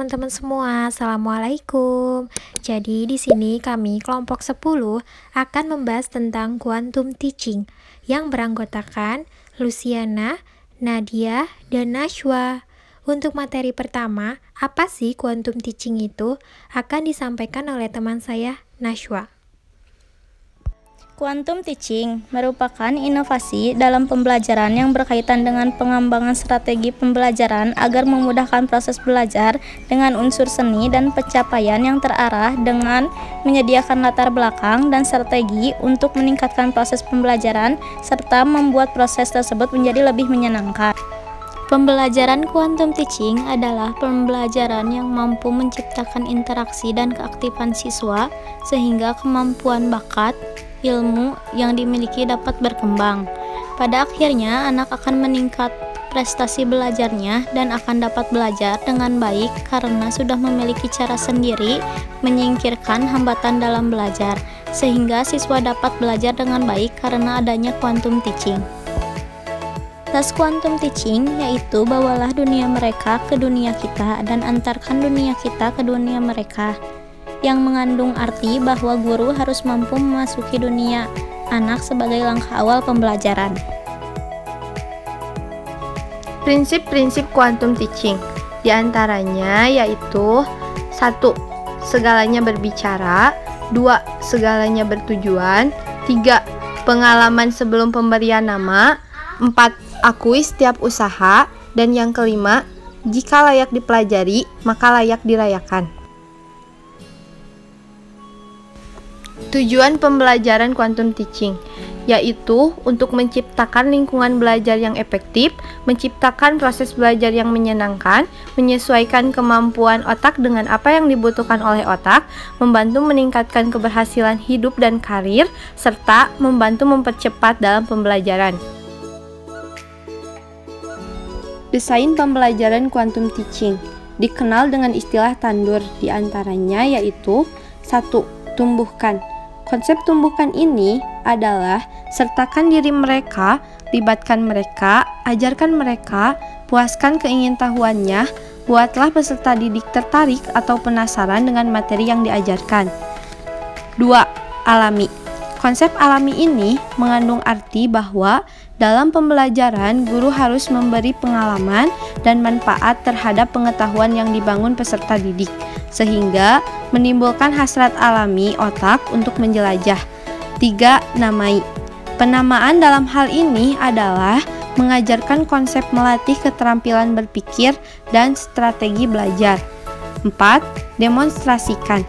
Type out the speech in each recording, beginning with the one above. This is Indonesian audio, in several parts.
teman-teman semua, Assalamualaikum. Jadi di sini kami kelompok 10 akan membahas tentang quantum teaching yang beranggotakan Luciana, Nadia, dan Nashwa. Untuk materi pertama, apa sih quantum teaching itu? Akan disampaikan oleh teman saya, Nashwa. Quantum teaching merupakan inovasi dalam pembelajaran yang berkaitan dengan pengembangan strategi pembelajaran agar memudahkan proses belajar dengan unsur seni dan pencapaian yang terarah dengan menyediakan latar belakang dan strategi untuk meningkatkan proses pembelajaran serta membuat proses tersebut menjadi lebih menyenangkan. Pembelajaran quantum teaching adalah pembelajaran yang mampu menciptakan interaksi dan keaktifan siswa sehingga kemampuan bakat ilmu yang dimiliki dapat berkembang. Pada akhirnya, anak akan meningkat prestasi belajarnya dan akan dapat belajar dengan baik karena sudah memiliki cara sendiri menyingkirkan hambatan dalam belajar, sehingga siswa dapat belajar dengan baik karena adanya quantum teaching. Tas quantum teaching yaitu bawalah dunia mereka ke dunia kita dan antarkan dunia kita ke dunia mereka, yang mengandung arti bahwa guru harus mampu memasuki dunia anak sebagai langkah awal pembelajaran. Prinsip-prinsip quantum teaching diantaranya yaitu 1. Segalanya berbicara, 2. Segalanya bertujuan, 3. Pengalaman sebelum pemberian nama, 4. Akui setiap usaha, dan yang kelima, jika layak dipelajari, maka layak dirayakan. Tujuan pembelajaran quantum teaching yaitu untuk menciptakan lingkungan belajar yang efektif, menciptakan proses belajar yang menyenangkan, menyesuaikan kemampuan otak dengan apa yang dibutuhkan oleh otak, membantu meningkatkan keberhasilan hidup dan karir, serta membantu mempercepat dalam pembelajaran. Desain pembelajaran quantum teaching dikenal dengan istilah tandur, diantaranya yaitu 1. Tumbuhkan. Konsep tumbuhkan ini adalah sertakan diri mereka, libatkan mereka, ajarkan mereka, puaskan keingintahuannya, buatlah peserta didik tertarik atau penasaran dengan materi yang diajarkan. 2. Alami. Konsep alami ini mengandung arti bahwa dalam pembelajaran, guru harus memberi pengalaman dan manfaat terhadap pengetahuan yang dibangun peserta didik, sehingga menimbulkan hasrat alami otak untuk menjelajah. 3. Namai. Penamaan dalam hal ini adalah mengajarkan konsep melatih keterampilan berpikir dan strategi belajar. 4. Demonstrasikan.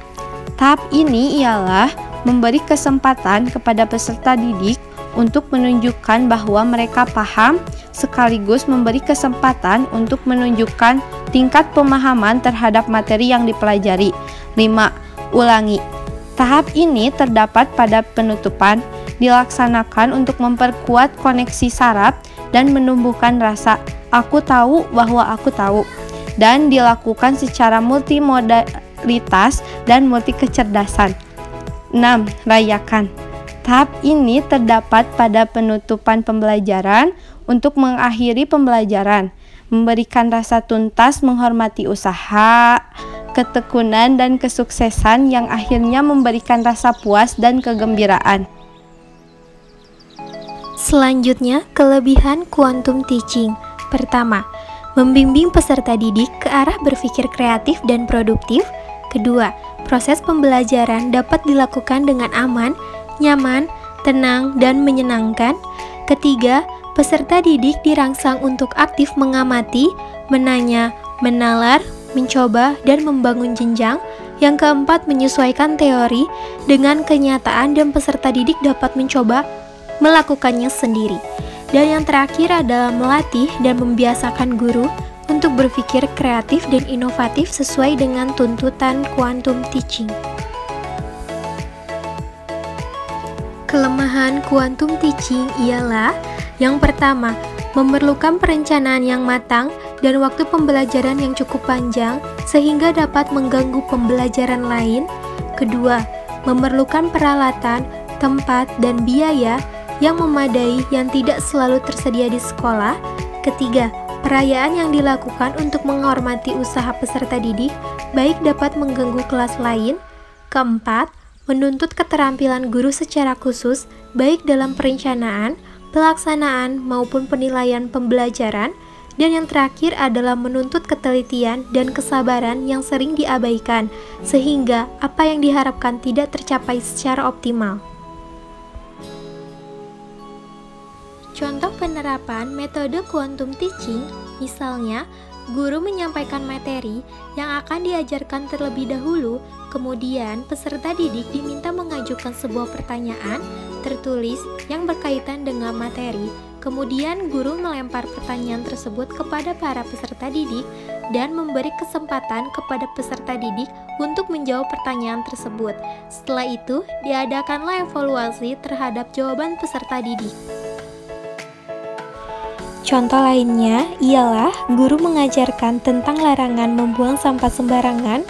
Tahap ini ialah memberi kesempatan kepada peserta didik untuk menunjukkan bahwa mereka paham, sekaligus memberi kesempatan untuk menunjukkan tingkat pemahaman terhadap materi yang dipelajari. 5. Ulangi. Tahap ini terdapat pada penutupan, dilaksanakan untuk memperkuat koneksi saraf dan menumbuhkan rasa "aku tahu bahwa aku tahu", dan dilakukan secara multimodalitas dan multikecerdasan. 6. Rayakan. Tahap ini terdapat pada penutupan pembelajaran untuk mengakhiri pembelajaran, memberikan rasa tuntas menghormati usaha, ketekunan, dan kesuksesan yang akhirnya memberikan rasa puas dan kegembiraan. Selanjutnya, kelebihan quantum teaching. Pertama, membimbing peserta didik ke arah berpikir kreatif dan produktif. Kedua, proses pembelajaran dapat dilakukan dengan aman, nyaman, tenang, dan menyenangkan. Ketiga, peserta didik dirangsang untuk aktif mengamati, menanya, menalar, mencoba, dan membangun jenjang. Yang keempat, menyesuaikan teori dengan kenyataan dan peserta didik dapat mencoba melakukannya sendiri. Dan yang terakhir adalah melatih dan membiasakan guru untuk berpikir kreatif dan inovatif sesuai dengan tuntutan quantum teaching. Kelemahan quantum teaching ialah yang pertama, memerlukan perencanaan yang matang dan waktu pembelajaran yang cukup panjang sehingga dapat mengganggu pembelajaran lain. Kedua, memerlukan peralatan, tempat, dan biaya yang memadai yang tidak selalu tersedia di sekolah. Ketiga, Perayaan yang dilakukan untuk menghormati usaha peserta didik baik dapat mengganggu kelas lain. Keempat, menuntut keterampilan guru secara khusus baik dalam perencanaan, pelaksanaan, maupun penilaian pembelajaran. Dan yang terakhir adalah menuntut ketelitian dan kesabaran yang sering diabaikan, sehingga apa yang diharapkan tidak tercapai secara optimal. Contoh penerapan metode quantum teaching, misalnya, guru menyampaikan materi yang akan diajarkan terlebih dahulu, kemudian peserta didik diminta mengajukan sebuah pertanyaan tertulis yang berkaitan dengan materi. Kemudian guru melempar pertanyaan tersebut kepada para peserta didik dan memberi kesempatan kepada peserta didik untuk menjawab pertanyaan tersebut. Setelah itu, diadakanlah evaluasi terhadap jawaban peserta didik. Contoh lainnya ialah guru mengajarkan tentang larangan membuang sampah sembarangan.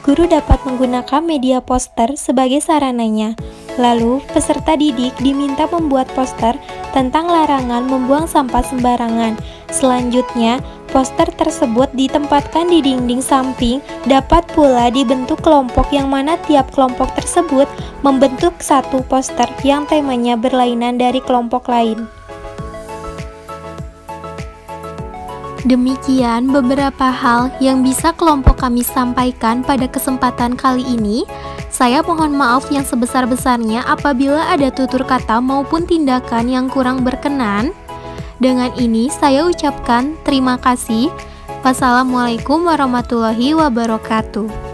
Guru dapat menggunakan media poster sebagai sarananya. Lalu, peserta didik diminta membuat poster tentang larangan membuang sampah sembarangan. Selanjutnya, poster tersebut ditempatkan di dinding samping, dapat pula dibentuk kelompok yang mana tiap kelompok tersebut membentuk satu poster yang temanya berlainan dari kelompok lain. Demikian beberapa hal yang bisa kelompok kami sampaikan pada kesempatan kali ini. Saya mohon maaf yang sebesar-besarnya apabila ada tutur kata maupun tindakan yang kurang berkenan. Dengan ini saya ucapkan terima kasih. Wassalamualaikum warahmatullahi wabarakatuh.